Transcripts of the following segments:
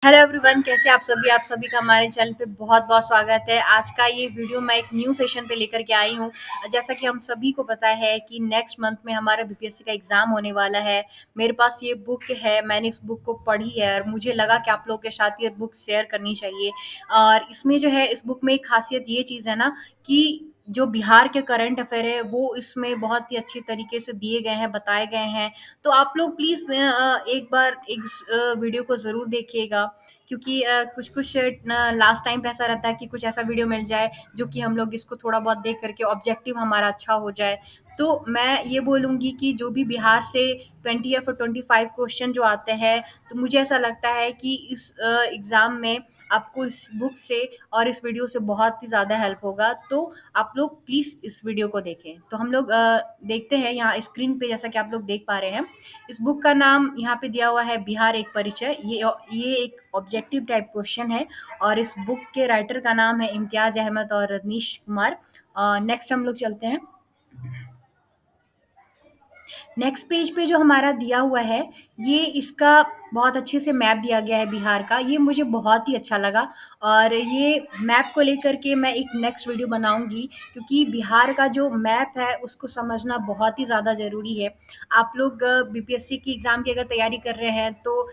Hello everyone, कैसे आप सभी का हमारे चैनल पे बहुत बहुत स्वागत है। आज का ये वीडियो मैं एक न्यू सेशन पे लेकर के आई हूँ। जैसा कि हम सभी को पता है कि नेक्स्ट मंथ में हमारा बीपीएससी का एग्जाम होने वाला है। मेरे पास ये बुक है, मैंने इस बुक को पढ़ी है और मुझे लगा कि आप लोगों के साथ ये बुक शेयर करनी चाहिए। और इसमें जो है, इस बुक में एक खासियत ये चीज़ है ना कि जो बिहार के करंट अफेयर है वो इसमें बहुत ही अच्छी तरीके से दिए गए हैं, बताए गए हैं। तो आप लोग प्लीज़ एक बार इस वीडियो को ज़रूर देखिएगा, क्योंकि कुछ-कुछ लास्ट टाइम पे ऐसा रहता है कि कुछ ऐसा वीडियो मिल जाए जो कि हम लोग इसको थोड़ा बहुत देख करके ऑब्जेक्टिव हमारा अच्छा हो जाए। तो मैं ये बोलूँगी कि जो भी बिहार से 20 या फिर 25 क्वेश्चन जो आते हैं, तो मुझे ऐसा लगता है कि इस एग्ज़ाम में आपको इस बुक से और इस वीडियो से बहुत ही ज़्यादा हेल्प होगा। तो आप लोग प्लीज़ इस वीडियो को देखें। तो हम लोग देखते हैं यहाँ स्क्रीन पे, जैसा कि आप लोग देख पा रहे हैं। इस बुक का नाम यहाँ पे दिया हुआ है, बिहार एक परिचय। ये एक ऑब्जेक्टिव टाइप क्वेश्चन है और इस बुक के राइटर का नाम है इम्तियाज अहमद और रजनीश कुमार। नेक्स्ट हम लोग चलते हैं। नेक्स्ट पेज पे जो हमारा दिया हुआ है, ये इसका बहुत अच्छे से मैप दिया गया है बिहार का। ये मुझे बहुत ही अच्छा लगा और ये मैप को लेकर के मैं एक नेक्स्ट वीडियो बनाऊंगी, क्योंकि बिहार का जो मैप है उसको समझना बहुत ही ज़्यादा ज़रूरी है। आप लोग बीपीएससी की एग्ज़ाम की अगर तैयारी कर रहे हैं तो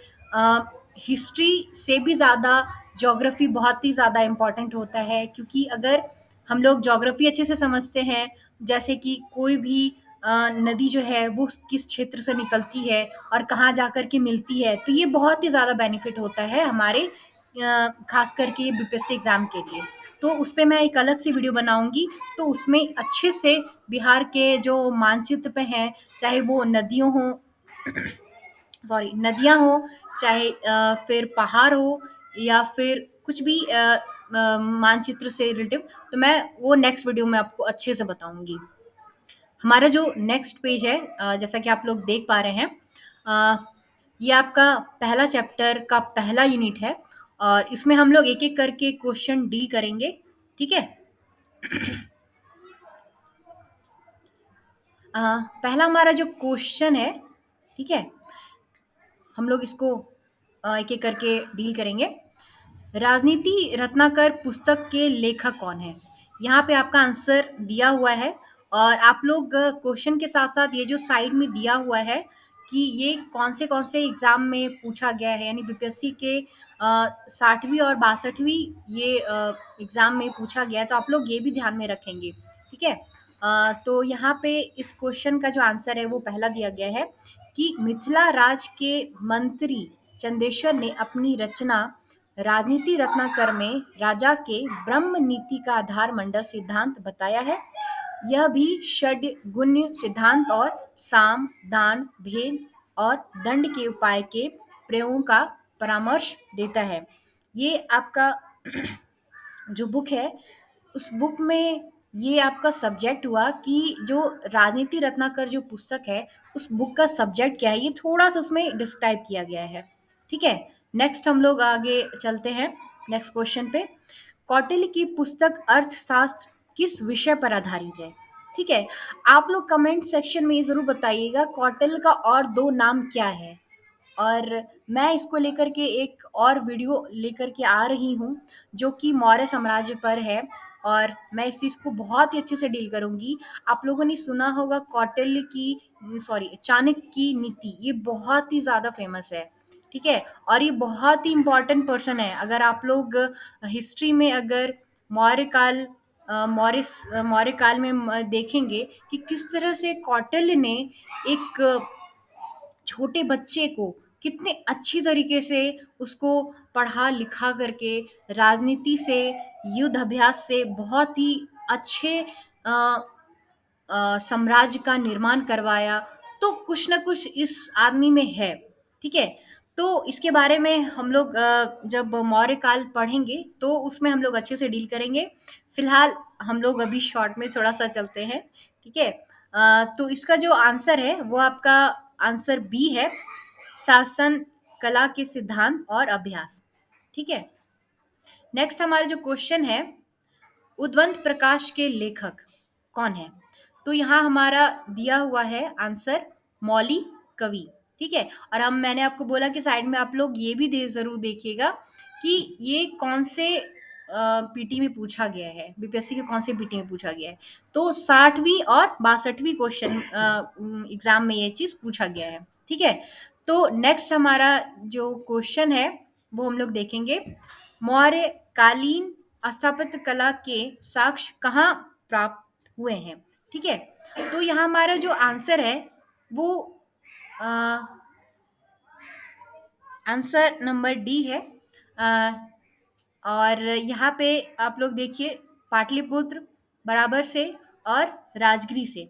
हिस्ट्री से भी ज़्यादा ज्योग्राफी बहुत ही ज़्यादा इम्पॉर्टेंट होता है, क्योंकि अगर हम लोग ज्योग्राफी अच्छे से समझते हैं, जैसे कि कोई भी नदी जो है वो किस क्षेत्र से निकलती है और कहाँ जाकर के मिलती है, तो ये बहुत ही ज़्यादा बेनिफिट होता है हमारे खास करके बीपीएससी एग्ज़ाम के लिए। तो उस पे मैं एक अलग से वीडियो बनाऊंगी। तो उसमें अच्छे से बिहार के जो मानचित्र पे हैं, चाहे वो नदियों हों, सॉरी नदियाँ हो, चाहे फिर पहाड़ हो, या फिर कुछ भी मानचित्र से रिलेटिव, तो मैं वो नेक्स्ट वीडियो में आपको अच्छे से बताऊंगी। हमारा जो नेक्स्ट पेज है, जैसा कि आप लोग देख पा रहे हैं, अ, ये आपका पहला चैप्टर का पहला यूनिट है और इसमें हम लोग एक एक करके क्वेश्चन डील करेंगे। ठीक है। अ, पहला हमारा जो क्वेश्चन है, ठीक है, हम लोग इसको एक एक करके डील करेंगे। राजनीति रत्नाकर पुस्तक के लेखक कौन है? यहाँ पे आपका आंसर दिया हुआ है और आप लोग क्वेश्चन के साथ साथ ये जो साइड में दिया हुआ है कि ये कौन से एग्जाम में पूछा गया है, यानी बीपीएससी के 60वीं और 62वीं ये एग्जाम में पूछा गया है, तो आप लोग ये भी ध्यान में रखेंगे। ठीक है। तो यहाँ पे इस क्वेश्चन का जो आंसर है वो पहला दिया गया है कि मिथिला राज के मंत्री चंदेश्वर ने अपनी रचना राजनीति रत्नाकर में राजा के ब्रह्म नीति का आधार मंडल सिद्धांत बताया है। यह भी षड गुण्य सिद्धांत और साम दान भेद और दंड के उपाय के प्रयोग का परामर्श देता है। ये आपका जो बुक है, उस बुक में ये आपका सब्जेक्ट हुआ कि जो राजनीति रत्नाकर जो पुस्तक है, उस बुक का सब्जेक्ट क्या है, ये थोड़ा सा उसमें डिस्क्राइब किया गया है। ठीक है। नेक्स्ट हम लोग आगे चलते हैं नेक्स्ट क्वेश्चन पे। कौटिल्य की पुस्तक अर्थशास्त्र किस विषय पर आधारित है? ठीक है। आप लोग कमेंट सेक्शन में ये जरूर बताइएगा कौटिल्य का और दो नाम क्या है। और मैं इसको लेकर के एक और वीडियो लेकर के आ रही हूँ जो कि मौर्य साम्राज्य पर है, और मैं इस चीज़ को बहुत ही अच्छे से डील करूँगी। आप लोगों ने सुना होगा कौटिल्य की, सॉरी, चाणक्य की नीति, ये बहुत ही ज़्यादा फेमस है। ठीक है। और ये बहुत ही इम्पोर्टेंट पर्सन है। अगर आप लोग हिस्ट्री में अगर मौर्य काल मौर्य काल में देखेंगे कि किस तरह से कौटिल्य ने एक छोटे बच्चे को कितने अच्छी तरीके से उसको पढ़ा लिखा करके राजनीति से, युद्ध अभ्यास से बहुत ही अच्छे साम्राज्य का निर्माण करवाया। तो कुछ ना कुछ इस आदमी में है। ठीक है। तो इसके बारे में हम लोग जब मौर्य काल पढ़ेंगे तो उसमें हम लोग अच्छे से डील करेंगे। फिलहाल हम लोग अभी शॉर्ट में थोड़ा सा चलते हैं। ठीक है। तो इसका जो आंसर है वो आपका आंसर बी है, शासन कला के सिद्धांत और अभ्यास। ठीक है। नेक्स्ट हमारा जो क्वेश्चन है, उद्वंत प्रकाश के लेखक कौन है? तो यहाँ हमारा दिया हुआ है आंसर, मौली कवि। ठीक है। और हम मैंने आपको बोला कि साइड में आप लोग ये भी ज़रूर देखिएगा कि ये कौन से पीटी में पूछा गया है, बीपीएससी के कौन से पीटी में पूछा गया है। तो 60वीं और 62वीं क्वेश्चन एग्जाम में ये चीज़ पूछा गया है। ठीक है। तो नेक्स्ट हमारा जो क्वेश्चन है वो हम लोग देखेंगे, मौर्य कालीन स्थापत्य कला के साक्ष्य कहाँ प्राप्त हुए हैं। ठीक है। तो यहाँ हमारा जो आंसर है वो आंसर नंबर डी है। अ, और यहाँ पे आप लोग देखिए, पाटलिपुत्र बराबर से और राजगिरी से।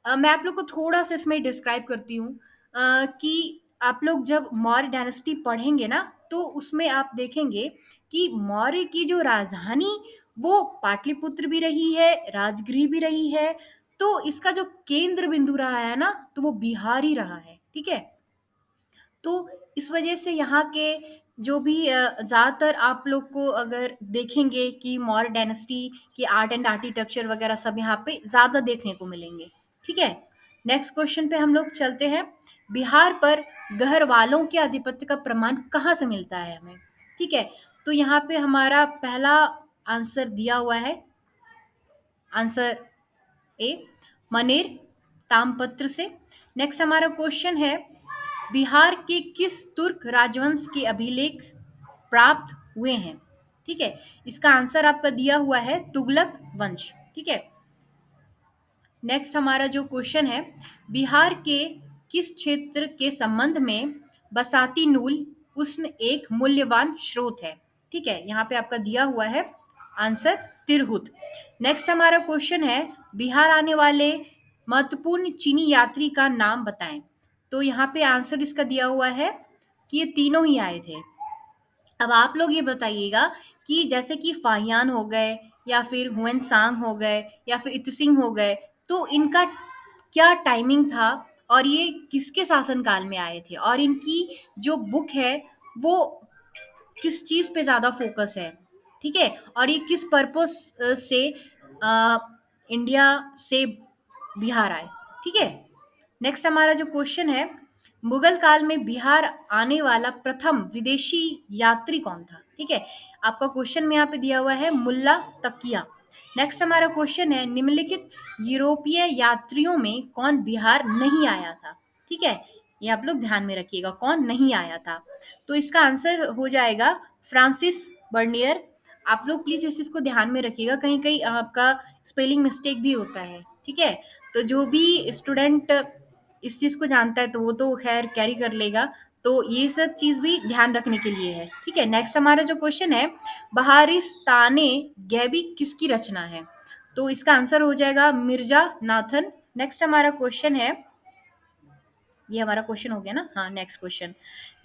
मैं आप लोग को थोड़ा सा इसमें डिस्क्राइब करती हूँ कि आप लोग जब मौर्य डायनेस्टी पढ़ेंगे ना तो उसमें आप देखेंगे कि मौर्य की जो राजधानी वो पाटलिपुत्र भी रही है, राजगृह भी रही है। तो इसका जो केंद्र बिंदु रहा है ना तो वो बिहार ही रहा है। ठीक है। तो इस वजह से यहाँ के जो भी ज़्यादातर आप लोग को अगर देखेंगे कि मौर्य डायनेस्टी की आर्ट एंड आर्किटेक्चर वगैरह सब यहाँ पे ज़्यादा देखने को मिलेंगे। ठीक है। नेक्स्ट क्वेश्चन पे हम लोग चलते हैं, बिहार पर गढ़वालों के आधिपत्य का प्रमाण कहाँ से मिलता है हमें। ठीक है। तो यहाँ पे हमारा पहला आंसर दिया हुआ है, आंसर ए, मनेर तामपत्र से। नेक्स्ट हमारा क्वेश्चन है, बिहार के किस तुर्क राजवंश के अभिलेख प्राप्त हुए हैं। ठीक है। इसका आंसर आपका दिया हुआ है तुगलक वंश। ठीक है। नेक्स्ट हमारा जो क्वेश्चन है, बिहार के किस क्षेत्र के संबंध में बसाती नूल उष्ण एक मूल्यवान स्रोत है। ठीक है। यहाँ पे आपका दिया हुआ है आंसर तिरहुत। नेक्स्ट हमारा क्वेश्चन है, बिहार आने वाले महत्वपूर्ण चीनी यात्री का नाम बताएं। तो यहाँ पे आंसर इसका दिया हुआ है कि ये तीनों ही आए थे। अब आप लोग ये बताइएगा कि जैसे कि फाहियान हो गए या फिर हुएन सांग हो गए या फिर इतसिंग हो गए, तो इनका क्या टाइमिंग था और ये किसके शासनकाल में आए थे और इनकी जो बुक है वो किस चीज़ पे ज़्यादा फोकस है। ठीक है। और ये किस पर्पस से अ, इंडिया से बिहार आए। ठीक है। नेक्स्ट हमारा जो क्वेश्चन है, मुगल काल में बिहार आने वाला प्रथम विदेशी यात्री कौन था। ठीक है। आपका क्वेश्चन में यहाँ पे दिया हुआ है मुल्ला तकिया। नेक्स्ट हमारा क्वेश्चन है, निम्नलिखित यूरोपीय यात्रियों में कौन बिहार नहीं आया था। ठीक है। ये आप लोग ध्यान में रखिएगा कौन नहीं आया था। तो इसका आंसर हो जाएगा फ्रांसिस बर्नियर। आप लोग प्लीज इस चीज को ध्यान में रखिएगा, कहीं कहीं आपका स्पेलिंग मिस्टेक भी होता है। ठीक है। तो जो भी स्टूडेंट इस चीज़ को जानता है तो वो तो खैर कैरी कर लेगा। तो ये सब चीज़ भी ध्यान रखने के लिए है। ठीक है। नेक्स्ट हमारा जो क्वेश्चन है, बहारिस्ताने गैबी किसकी रचना है। तो इसका आंसर हो जाएगा मिर्जा नाथन। नेक्स्ट हमारा क्वेश्चन है, ये हमारा क्वेश्चन हो गया ना, हाँ नेक्स्ट क्वेश्चन।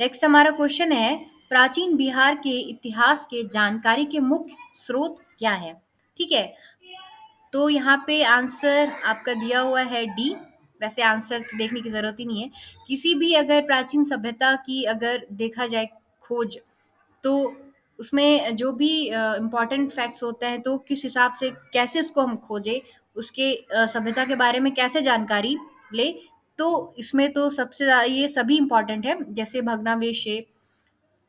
नेक्स्ट हमारा क्वेश्चन है, प्राचीन बिहार के इतिहास के जानकारी के मुख्य स्रोत क्या है। ठीक है। तो यहाँ पे आंसर आपका दिया हुआ है डी। वैसे आंसर तो देखने की ज़रूरत ही नहीं है। किसी भी अगर प्राचीन सभ्यता की अगर देखा जाए खोज, तो उसमें जो भी इम्पोर्टेंट फैक्ट्स होते हैं तो किस हिसाब से कैसे उसको हम खोजें, उसके सभ्यता के बारे में कैसे जानकारी ले। तो इसमें तो सबसे ज़्यादा ये सभी इम्पोर्टेंट है, जैसे भग्नावशेष,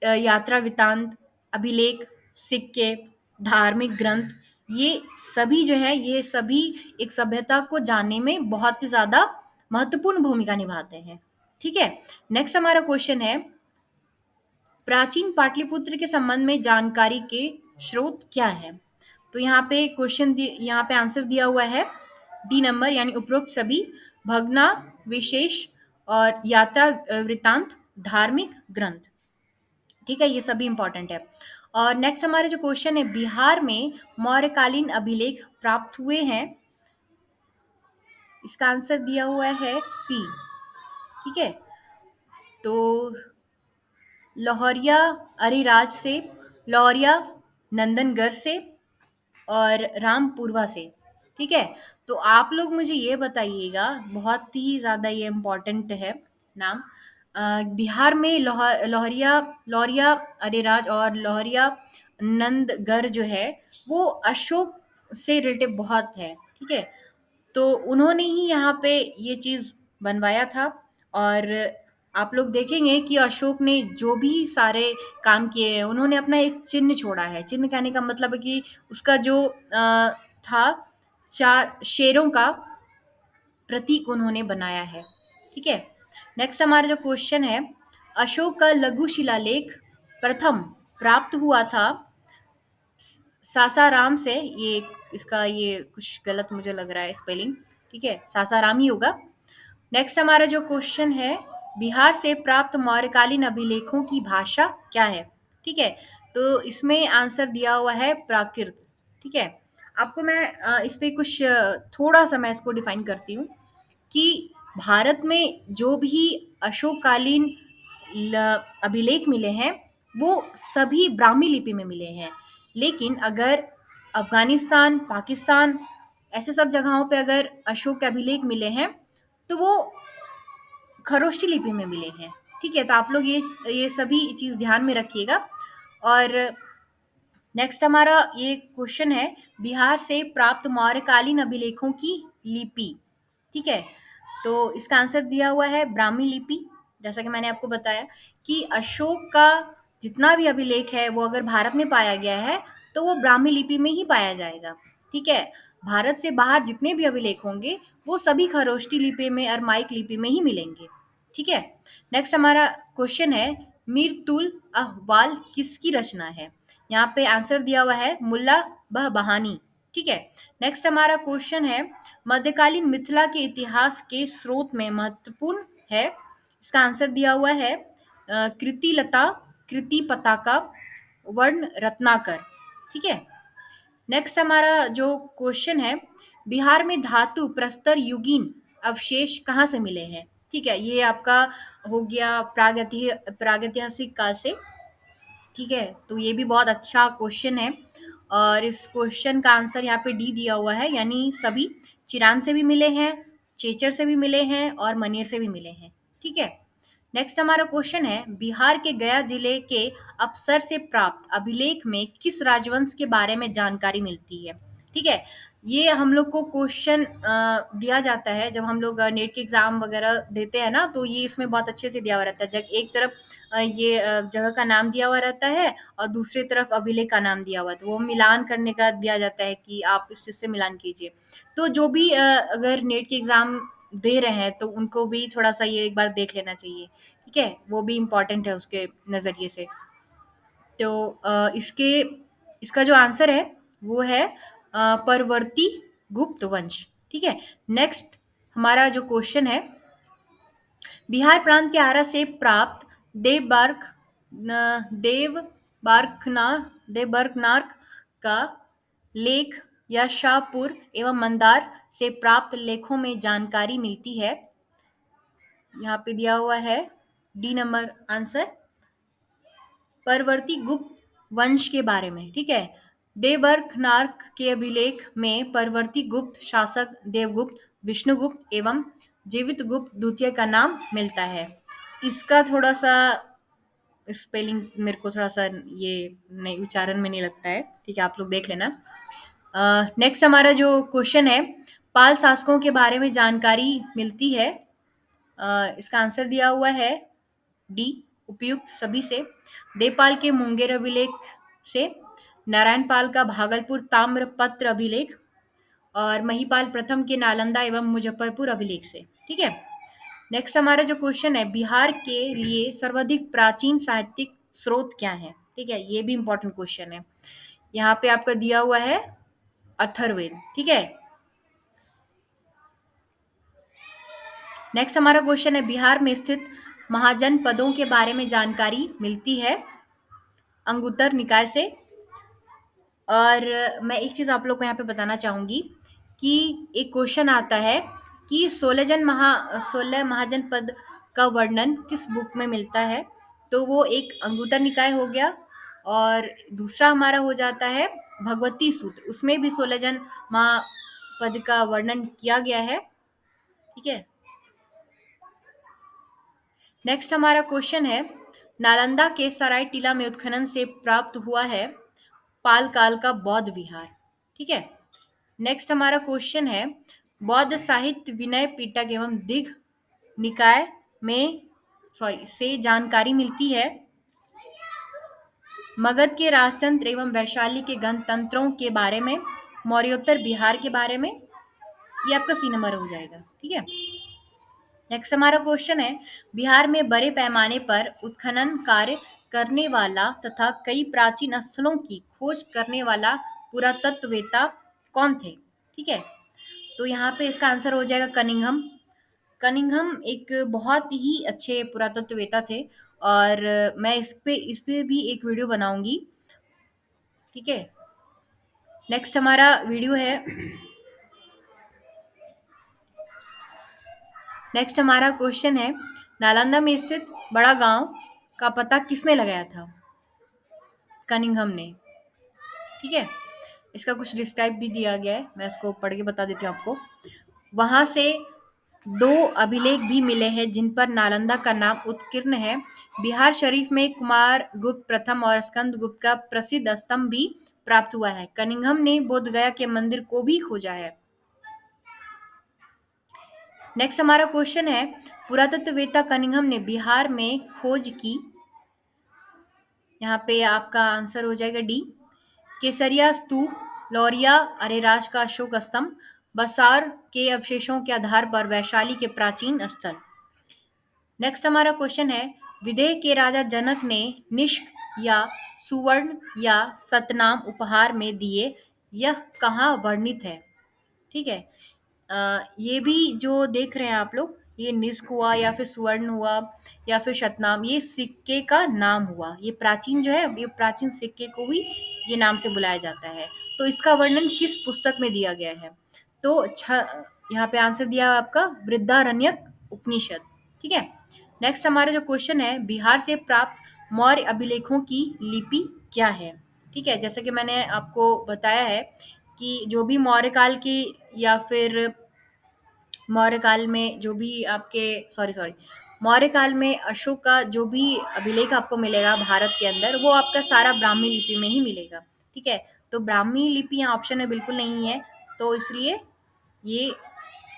यात्रा वृत्तांत, अभिलेख, सिक्के, धार्मिक ग्रंथ, ये सभी जो है ये सभी एक सभ्यता को जानने में बहुत ही ज़्यादा महत्वपूर्ण भूमिका निभाते हैं। ठीक है। नेक्स्ट हमारा क्वेश्चन है, प्राचीन पाटलिपुत्र के संबंध में जानकारी के स्रोत क्या है। तो यहाँ पे यहाँ पे आंसर दिया हुआ है डी नंबर, यानी उपरोक्त सभी, भगना विशेष और यात्रा वृत्तांत, धार्मिक ग्रंथ। ठीक है। ये सभी इंपॉर्टेंट है। और नेक्स्ट हमारे जो क्वेश्चन है, बिहार में मौर्यकालीन अभिलेख प्राप्त हुए हैं। इसका आंसर दिया हुआ है सी। ठीक है। तो लौहरिया अरिराज से, लौहरिया नंदनगढ़ से और रामपुरवा से। ठीक है। तो आप लोग मुझे ये बताइएगा, बहुत ही ज़्यादा ये इम्पोर्टेंट है नाम। बिहार में लौहरिया लौहरिया अरेराज और लौहरिया नंदगढ़ जो है वो अशोक से रिलेटेड बहुत है। ठीक है। तो उन्होंने ही यहाँ पे ये चीज़ बनवाया था। और आप लोग देखेंगे कि अशोक ने जो भी सारे काम किए हैं, उन्होंने अपना एक चिन्ह छोड़ा है। चिन्ह कहने का मतलब है कि उसका जो था, 4 शेरों का प्रतीक उन्होंने बनाया है। ठीक है? नेक्स्ट हमारा जो क्वेश्चन है, अशोक का लघु शिलालेख प्रथम प्राप्त हुआ था सासाराम से। ये इसका ये कुछ गलत मुझे लग रहा है स्पेलिंग। ठीक है? सासाराम ही होगा। नेक्स्ट हमारा जो क्वेश्चन है, बिहार से प्राप्त मौर्यकालीन अभिलेखों की भाषा क्या है? ठीक है? तो इसमें आंसर दिया हुआ है प्राकृत। ठीक है? आपको मैं इस पे कुछ थोड़ा सा मैं इसको डिफाइन करती हूँ कि भारत में जो भी अशोककालीन अभिलेख मिले हैं, वो सभी ब्राह्मी लिपि में मिले हैं। लेकिन अगर अफगानिस्तान, पाकिस्तान, ऐसे सब जगहों पे अगर अशोक के अभिलेख मिले हैं, तो वो खरोष्ठी लिपि में मिले हैं। ठीक है? तो आप लोग ये सभी चीज़ ध्यान में रखिएगा। और नेक्स्ट हमारा ये क्वेश्चन है, बिहार से प्राप्त मौर्यकालीन अभिलेखों की लिपि। ठीक है? तो इसका आंसर दिया हुआ है ब्राह्मी लिपि। जैसा कि मैंने आपको बताया कि अशोक का जितना भी अभिलेख है, वो अगर भारत में पाया गया है, तो वो ब्राह्मी लिपि में ही पाया जाएगा। ठीक है? भारत से बाहर जितने भी अभिलेख होंगे, वो सभी खरोष्ठी लिपि में, अरमाइक लिपि में ही मिलेंगे। ठीक है? नेक्स्ट हमारा क्वेश्चन है, मीरतुल अहवाल किसकी रचना है? यहाँ पे आंसर दिया हुआ है मुल्ला बहानी। ठीक है? नेक्स्ट हमारा क्वेश्चन है, मध्यकालीन मिथिला के इतिहास के स्रोत में महत्वपूर्ण है। इसका आंसर दिया हुआ है कृतिलता, कृति पताका, वर्ण रत्नाकर। ठीक है? नेक्स्ट हमारा जो क्वेश्चन है, बिहार में धातु प्रस्तर युगीन अवशेष कहाँ से मिले हैं? ठीक है? ये आपका हो गया प्रागैतिहासिक काल से। ठीक है? तो ये भी बहुत अच्छा क्वेश्चन है और इस क्वेश्चन का आंसर यहाँ पे डी दिया हुआ है, यानी सभी चिरान से भी मिले हैं, चेचर से भी मिले हैं और मनेर से भी मिले हैं। ठीक है? नेक्स्ट हमारा क्वेश्चन है, बिहार के गया जिले के अफसर से प्राप्त अभिलेख में किस राजवंश के बारे में जानकारी मिलती है? ठीक है? ये हम लोग को क्वेश्चन दिया जाता है जब हम लोग नेट के एग्जाम वगैरह देते हैं ना, तो ये इसमें बहुत अच्छे से दिया हुआ रहता है। जब एक तरफ ये जगह का नाम दिया हुआ रहता है और दूसरी तरफ अभिलेख का नाम दिया हुआ है, तो वो मिलान करने का दिया जाता है कि आप इस चीज़ से मिलान कीजिए। तो जो भी अगर नेट के एग्ज़ाम दे रहे हैं, तो उनको भी थोड़ा-सा ये एक बार देख लेना चाहिए। ठीक है? वो भी इम्पोर्टेंट है उसके नज़रिए से। तो इसका जो आंसर है, वो है परवर्ती गुप्त वंश। ठीक है? नेक्स्ट हमारा जो क्वेश्चन है, बिहार प्रांत के आरा से प्राप्त देवबार्क देवबार्कना देवबर्कनार्क का लेख या शाहपुर एवं मंदार से प्राप्त लेखों में जानकारी मिलती है। यहाँ पे दिया हुआ है डी नंबर आंसर, परवर्ती गुप्त वंश के बारे में। ठीक है? देवबर्कनार्क के अभिलेख में परवर्ती गुप्त शासक देवगुप्त, विष्णुगुप्त एवं जीवित गुप्त द्वितीय का नाम मिलता है। इसका थोड़ा सा स्पेलिंग मेरे को थोड़ा सा ये नहीं, उच्चारण में नहीं लगता है। ठीक है? आप लोग देख लेना। नेक्स्ट हमारा जो क्वेश्चन है, पाल शासकों के बारे में जानकारी मिलती है। इसका आंसर दिया हुआ है डी, उपयुक्त सभी से। देवपाल के मुंगेर अभिलेख से, नारायण पाल का भागलपुर ताम्रपत्र अभिलेख और महिपाल प्रथम के नालंदा एवं मुजफ्फरपुर अभिलेख से। ठीक है? नेक्स्ट हमारा जो क्वेश्चन है, बिहार के लिए सर्वाधिक प्राचीन साहित्यिक स्रोत क्या है? ठीक है? ये भी इंपॉर्टेंट क्वेश्चन है। यहाँ पे आपका दिया हुआ है अथर्ववेद। ठीक है? नेक्स्ट हमारा क्वेश्चन है, बिहार में स्थित महाजनपदों के बारे में जानकारी मिलती है अंगुत्तर निकाय से। और मैं एक चीज़ आप लोग को यहाँ पे बताना चाहूँगी कि एक क्वेश्चन आता है कि 16 महाजनपद का वर्णन किस बुक में मिलता है? तो वो एक अंगुत्तर निकाय हो गया और दूसरा हमारा हो जाता है भगवती सूत्र, उसमें भी 16 जन महापद का वर्णन किया गया है। ठीक है? नेक्स्ट हमारा क्वेश्चन है, नालंदा के सराय टीला में उत्खनन से प्राप्त हुआ है पाल काल का बौद्ध विहार। ठीक है? नेक्स्ट हमारा क्वेश्चन है, बौद्ध साहित्य विनय पिटक एवं दिघ निकाय में सॉरी से जानकारी मिलती है। मगध के राजतंत्र एवं वैशाली के गणतंत्रों के बारे में, मौर्योत्तर बिहार के बारे में। ये आपका सी नंबर हो जाएगा। ठीक है। नेक्स्ट हमारा क्वेश्चन है, बिहार में बड़े पैमाने पर उत्खनन कार्य करने वाला तथा कई प्राचीन स्थलों की खोज करने वाला पुरातत्ववेत्ता कौन थे? ठीक है। तो यहाँ पे इसका आंसर हो जाएगा कनिंघम। कनिंघम एक बहुत ही अच्छे पुरातत्ववेत्ता थे, और मैं इस पे भी एक वीडियो बनाऊंगी। ठीक है। नेक्स्ट हमारा वीडियो है, नेक्स्ट हमारा क्वेश्चन है, नालंदा में स्थित बड़ा गांव का पता किसने लगाया था? कनिंघम ने। ठीक है। इसका कुछ डिस्क्राइब भी दिया गया है, मैं इसको पढ़ के बता देती हूँ आपको। वहां से दो अभिलेख भी मिले हैं जिन पर नालंदा का नाम उत्कीर्ण है। बिहार शरीफ में कुमार गुप्त प्रथम और स्कंद गुप्त का प्रसिद्ध स्तंभ भी प्राप्त हुआ है। कनिंघम ने बोध गया के मंदिर को भी खोजा है। नेक्स्ट हमारा क्वेश्चन है, पुरातत्ववेत्ता कनिंघम ने बिहार में खोज की। यहाँ पे आपका आंसर हो जाएगा डी, केसरिया स्तूप, लौरिया अरेराज का अशोक स्तंभ, बसार के अवशेषों के आधार पर वैशाली के प्राचीन स्थल। नेक्स्ट हमारा क्वेश्चन है, विदेह के राजा जनक ने निष्क या सुवर्ण या सतनाम उपहार में दिए, यह कहाँ वर्णित है? ठीक है। ये भी जो देख रहे हैं आप लोग, ये निष्क हुआ या फिर सुवर्ण हुआ या फिर शतनाम, ये सिक्के का नाम हुआ। ये प्राचीन जो है, ये प्राचीन सिक्के को भी ये नाम से बुलाया जाता है। तो इसका वर्णन किस पुस्तक में दिया गया है? तो यहाँ पे आंसर दिया है आपका बृहदारण्यक उपनिषद। ठीक है। नेक्स्ट हमारा जो क्वेश्चन है, बिहार से प्राप्त मौर्य अभिलेखों की लिपि क्या है? ठीक है। जैसे कि मैंने आपको बताया है कि जो भी मौर्य काल की या फिर मौर्य काल में जो भी आपके सॉरी सॉरी मौर्य काल में अशोक का जो भी अभिलेख आपको मिलेगा भारत के अंदर, वो आपका सारा ब्राह्मी लिपि में ही मिलेगा। ठीक है। तो ब्राह्मी लिपि यहाँ ऑप्शन में बिल्कुल नहीं है, तो इसलिए ये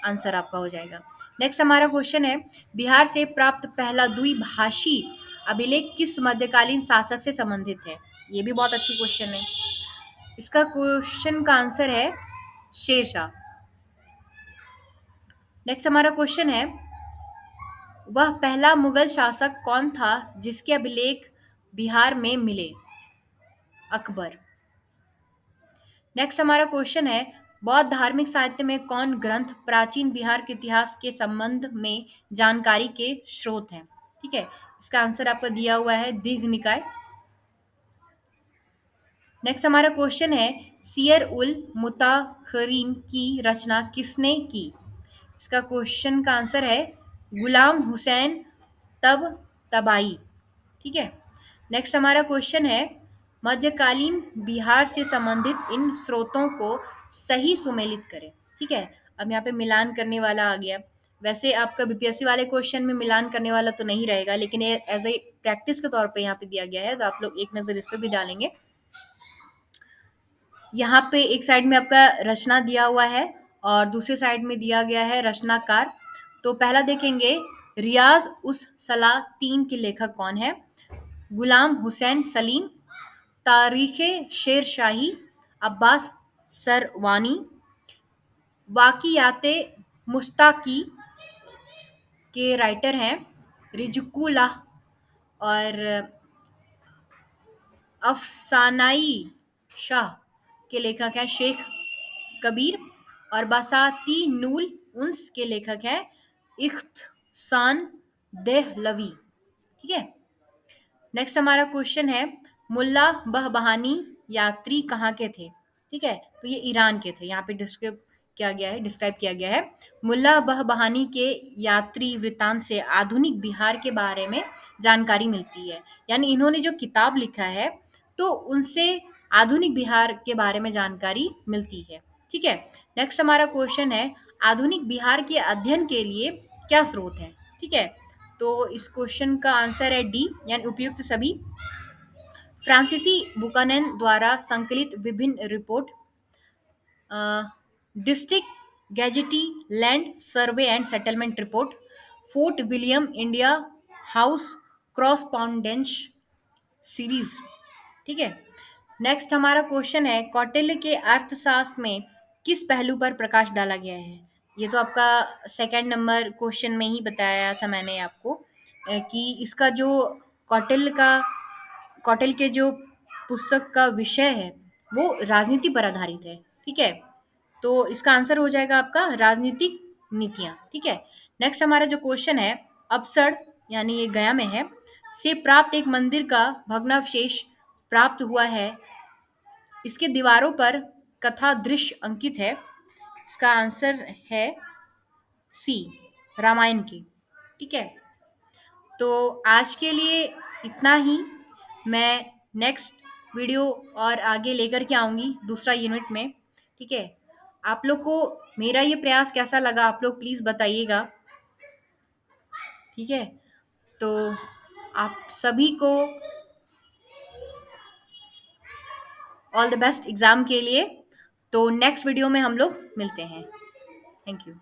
आंसर आपका हो जाएगा। नेक्स्ट हमारा क्वेश्चन है, बिहार से प्राप्त पहला द्विभाषी अभिलेख किस मध्यकालीन शासक से संबंधित है? ये भी बहुत अच्छी क्वेश्चन है। इसका क्वेश्चन का आंसर है शेरशाह। नेक्स्ट हमारा क्वेश्चन है, वह पहला मुगल शासक कौन था जिसके अभिलेख बिहार में मिले? अकबर। नेक्स्ट हमारा क्वेश्चन है, बौद्ध धार्मिक साहित्य में कौन ग्रंथ प्राचीन बिहार के इतिहास के संबंध में जानकारी के स्रोत हैं? ठीक है। इसका आंसर आपको दिया हुआ है दीघ निकाय। नेक्स्ट हमारा क्वेश्चन है, सियर उल मुताखरीन की रचना किसने की? इसका क्वेश्चन का आंसर है गुलाम हुसैन तब तबाई। ठीक है। नेक्स्ट हमारा क्वेश्चन है, मध्यकालीन बिहार से संबंधित इन स्रोतों को सही सुमेलित करें। ठीक है। अब यहाँ पे मिलान करने वाला आ गया। वैसे आपका बीपीएससी वाले क्वेश्चन में मिलान करने वाला तो नहीं रहेगा, लेकिन ये एज ए प्रैक्टिस के तौर पे यहाँ पे दिया गया है, तो आप लोग एक नज़र इस पर भी डालेंगे। यहाँ पे एक साइड में आपका रचना दिया हुआ है और दूसरे साइड में दिया गया है रचनाकार। तो पहला देखेंगे, रियाज उस सलाह तीन के लेखक कौन है? गुलाम हुसैन सलीम, तारीखे शेर शाही, अब्बास सरवानी, वाकियाते मुस्ताकी के राइटर हैं रिजुकुल्लाह, और अफसानाई शाह के लेखक हैं शेख कबीर, और बसाती नूल उन्स के लेखक हैं इख्तसान देहलवी। ठीक है। नेक्स्ट हमारा क्वेश्चन है, मुल्ला बहबहानी यात्री कहाँ के थे? ठीक है। तो ये ईरान के थे। यहाँ पे डिस्क्राइब किया गया है, मुल्ला बहबहानी के यात्री वृत्तांत से आधुनिक बिहार के बारे में जानकारी मिलती है। यानी इन्होंने जो किताब लिखा है, तो उनसे आधुनिक बिहार के बारे में जानकारी मिलती है। ठीक है। नेक्स्ट हमारा क्वेश्चन है, आधुनिक बिहार के अध्ययन के लिए क्या स्रोत है? ठीक है। तो इस क्वेश्चन का आंसर है डी, यानी उपयुक्त सभी। फ्रांसीसी बुकानन द्वारा संकलित विभिन्न report, district gazetteer land survey and settlement report, Fort William India House correspondence series. ठीक है। नेक्स्ट हमारा क्वेश्चन है, कौटिल्य के अर्थशास्त्र में किस पहलू पर प्रकाश डाला गया है? ये तो आपका सेकंड नंबर क्वेश्चन में ही बताया था मैंने आपको कि इसका जो कौटिल्य का कौटिल्य के जो पुस्तक का विषय है वो राजनीति पर आधारित है। ठीक है। तो इसका आंसर हो जाएगा आपका राजनीतिक नीतियां। ठीक है। नेक्स्ट हमारा जो क्वेश्चन है, अपसर यानी ये गया में है से प्राप्त एक मंदिर का भग्नावशेष प्राप्त हुआ है। इसके दीवारों पर कथा दृश्य अंकित है। इसका आंसर है सी, रामायण की। ठीक है। तो आज के लिए इतना ही। मैं नेक्स्ट वीडियो और आगे लेकर के आऊँगी दूसरा यूनिट में। ठीक है। आप लोग को मेरा ये प्रयास कैसा लगा आप लोग प्लीज़ बताइएगा। ठीक है। तो आप सभी को ऑल द बेस्ट एग्ज़ाम के लिए। तो नेक्स्ट वीडियो में हम लोग मिलते हैं। Thank you.